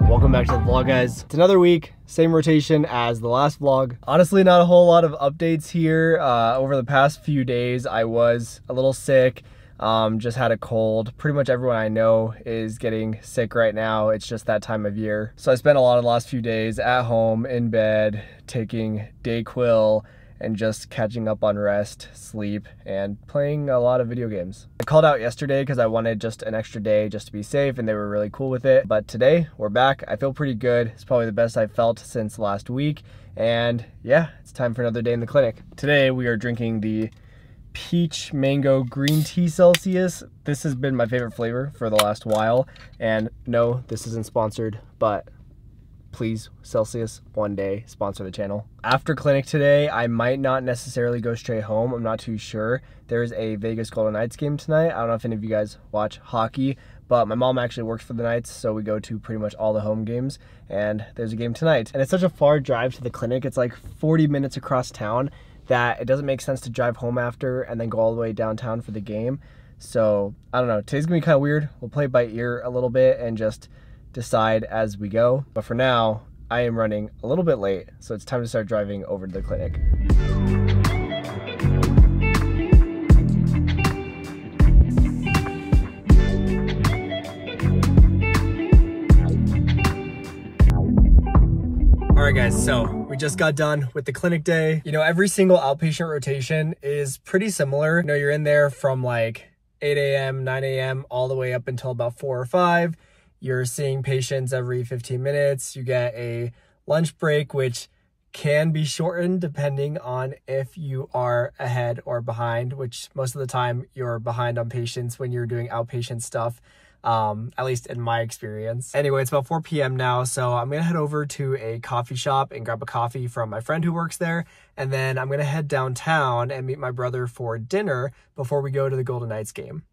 Welcome back to the vlog, guys. It's another week, same rotation as the last vlog. Honestly, not a whole lot of updates here. Over the past few days, I was a little sick, just had a cold. Pretty much everyone I know is getting sick right now. It's just that time of year. So I spent a lot of the last few days at home, in bed, taking Dayquil, and just catching up on rest, sleep, and playing a lot of video games. I called out yesterday because I wanted just an extra day just to be safe, and they were really cool with it. But today, we're back. I feel pretty good. It's probably the best I've felt since last week. And yeah, it's time for another day in the clinic. Today, we are drinking the Peach Mango Green Tea Celsius. This has been my favorite flavor for the last while. And no, this isn't sponsored, but please, Celsius, one day sponsor the channel. After clinic today, I might not necessarily go straight home. I'm not too sure. There's a Vegas Golden Knights game tonight. I don't know if any of you guys watch hockey, but my mom actually works for the Knights, so we go to pretty much all the home games, and there's a game tonight. And it's such a far drive to the clinic. It's like 40 minutes across town that it doesn't make sense to drive home after and then go all the way downtown for the game. So I don't know. Today's gonna be kind of weird. We'll play by ear a little bit and just decide as we go. But for now, I am running a little bit late, so it's time to start driving over to the clinic. All right, guys, so we just got done with the clinic day. You know, every single outpatient rotation is pretty similar. You know, you're in there from like 8 a.m., 9 a.m., all the way up until about 4 or 5. You're seeing patients every 15 minutes. You get a lunch break, which can be shortened depending on if you are ahead or behind, which most of the time you're behind on patients when you're doing outpatient stuff, at least in my experience. Anyway, it's about 4 p.m. now, so I'm gonna head over to a coffee shop and grab a coffee from my friend who works there, and then I'm gonna head downtown and meet my brother for dinner before we go to the Golden Knights game.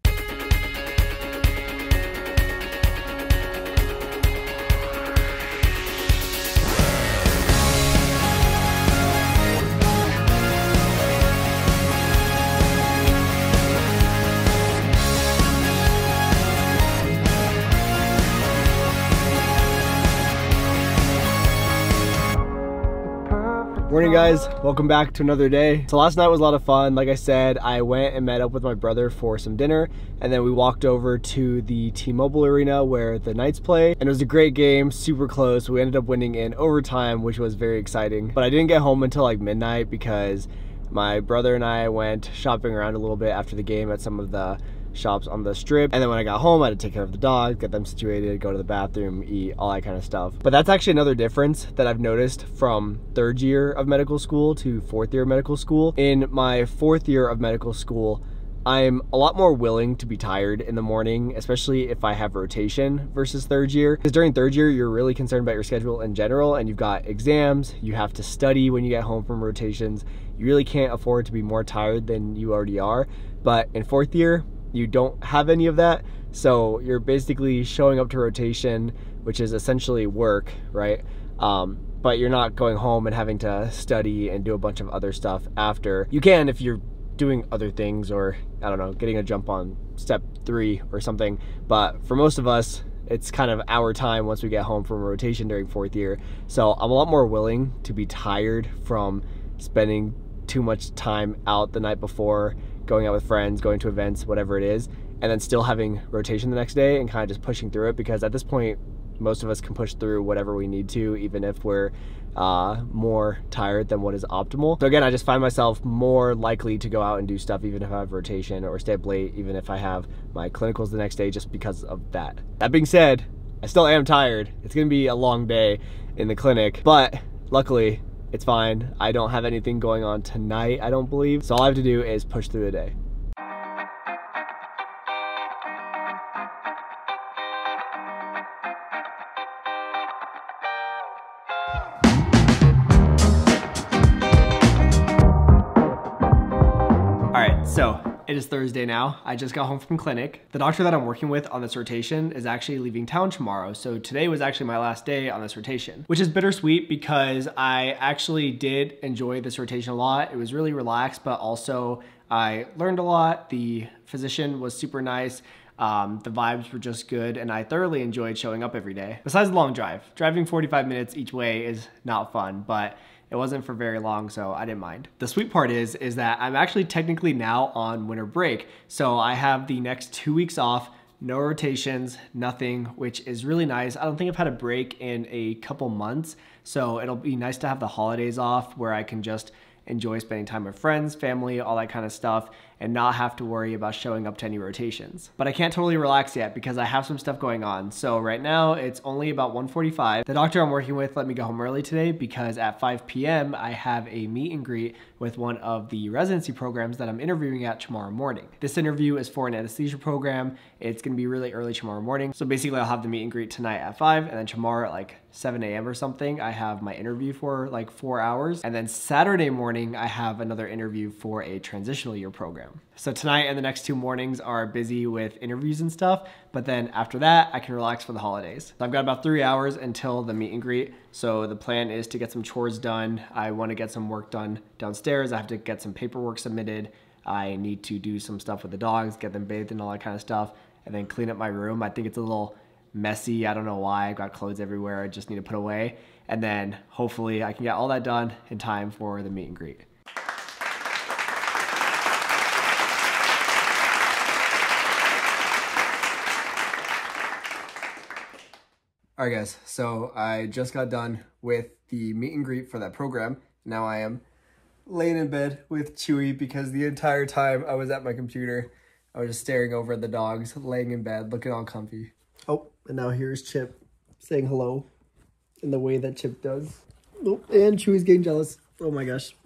Morning, guys, welcome back to another day. So last night was a lot of fun. Like I said, I went and met up with my brother for some dinner, and then we walked over to the T-Mobile Arena where the Knights play, and it was a great game, super close. We ended up winning in overtime, which was very exciting. But I didn't get home until like midnight because my brother and I went shopping around a little bit after the game at some of the shops on the strip, and then when I got home I had to take care of the dog, get them situated, go to the bathroom, eat, all that kind of stuff. But that's actually another difference that I've noticed from 3rd year of medical school to 4th year of medical school. In my 4th year of medical school, I'm a lot more willing to be tired in the morning, especially if I have rotation versus 3rd year. Because during 3rd year, you're really concerned about your schedule in general, and you've got exams, you have to study when you get home from rotations. You really can't afford to be more tired than you already are. But in 4th year, you don't have any of that, so you're basically showing up to rotation, which is essentially work, right? But you're not going home and having to study and do a bunch of other stuff after. You can if you're doing other things, or I don't know, getting a jump on step 3 or something. But for most of us, it's kind of our time once we get home from rotation during 4th year. So I'm a lot more willing to be tired from spending too much time out the night before, going out with friends, going to events, whatever it is, and then still having rotation the next day and kind of just pushing through it, because at this point, most of us can push through whatever we need to, even if we're more tired than what is optimal. So again, I just find myself more likely to go out and do stuff even if I have rotation, or stay up late even if I have my clinicals the next day, just because of that. That being said, I still am tired. It's gonna be a long day in the clinic, but luckily, it's fine. I don't have anything going on tonight, I don't believe. So all I have to do is push through the day. All right, so it is Thursday now. I just got home from clinic. The doctor that I'm working with on this rotation is actually leaving town tomorrow. So today was actually my last day on this rotation, which is bittersweet because I actually did enjoy this rotation a lot. It was really relaxed, but also I learned a lot. The physician was super nice. The vibes were just good, and I thoroughly enjoyed showing up every day. Besides the long drive, driving 45 minutes each way is not fun, but it wasn't for very long, so I didn't mind. The sweet part is that I'm actually technically now on winter break. So I have the next 2 weeks off, no rotations, nothing, which is really nice. I don't think I've had a break in a couple months. So it'll be nice to have the holidays off where I can just enjoy spending time with friends, family, all that kind of stuff, and not have to worry about showing up to any rotations. But I can't totally relax yet because I have some stuff going on. So right now it's only about 1:45. The doctor I'm working with let me go home early today because at 5 p.m. I have a meet and greet with one of the residency programs that I'm interviewing at tomorrow morning. This interview is for an anesthesia program. It's gonna be really early tomorrow morning. So basically I'll have the meet and greet tonight at 5, and then tomorrow at like 7 a.m. or something, I have my interview for like 4 hours. And then Saturday morning, I have another interview for a transitional year program. So tonight and the next 2 mornings are busy with interviews and stuff, but then after that, I can relax for the holidays. So I've got about 3 hours until the meet and greet. So the plan is to get some chores done. I want to get some work done downstairs. I have to get some paperwork submitted. I need to do some stuff with the dogs, get them bathed and all that kind of stuff, and then clean up my room. I think it's a little messy. I don't know why. I've got clothes everywhere. I just need to put away. And then hopefully I can get all that done in time for the meet and greet. All right guys, so I just got done with the meet and greet for that program. Now I am laying in bed with Chewy because the entire time I was at my computer, I was just staring over at the dogs, laying in bed, looking all comfy. Oh, and now here's Chip saying hello in the way that Chip does. Oh, and Chewy's getting jealous. Oh my gosh.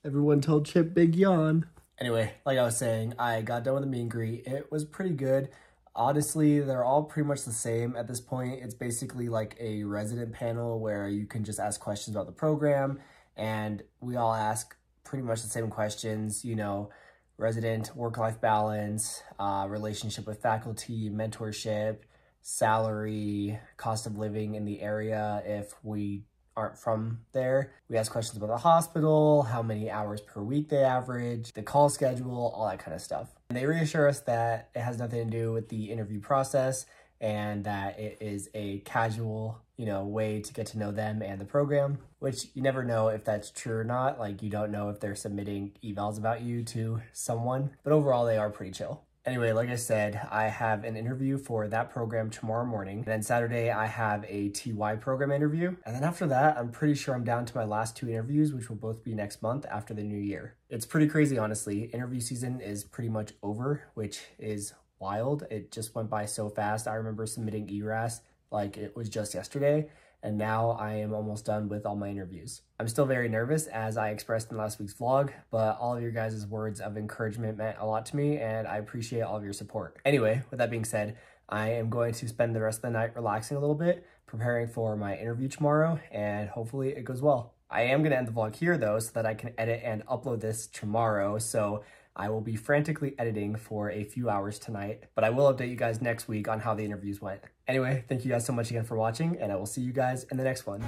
Everyone told Chip big yawn. Anyway, like I was saying, I got done with the meet and greet. It was pretty good. Honestly, they're all pretty much the same at this point. It's basically like a resident panel where you can just ask questions about the program, and we all ask pretty much the same questions, you know, resident work-life balance, relationship with faculty, mentorship, salary, cost of living in the area if we aren't from there. We ask questions about the hospital, how many hours per week they average, the call schedule, all that kind of stuff. And they reassure us that it has nothing to do with the interview process and that it is a casual, you know, way to get to know them and the program, which you never know if that's true or not. Like, you don't know if they're submitting evals about you to someone, but overall they are pretty chill. Anyway, like I said, I have an interview for that program tomorrow morning. And then Saturday, I have a TY program interview. And then after that, I'm pretty sure I'm down to my last 2 interviews, which will both be next month after the new year. It's pretty crazy, honestly. Interview season is pretty much over, which is wild. It just went by so fast. I remember submitting ERAS like it was just yesterday. And now I am almost done with all my interviews. I'm still very nervous, as I expressed in last week's vlog, but all of your guys' words of encouragement meant a lot to me, and I appreciate all of your support. Anyway, with that being said, I am going to spend the rest of the night relaxing a little bit, preparing for my interview tomorrow, and hopefully it goes well. I am going to end the vlog here though, so that I can edit and upload this tomorrow, so I will be frantically editing for a few hours tonight, but I will update you guys next week on how the interviews went. Anyway, thank you guys so much again for watching, and I will see you guys in the next one.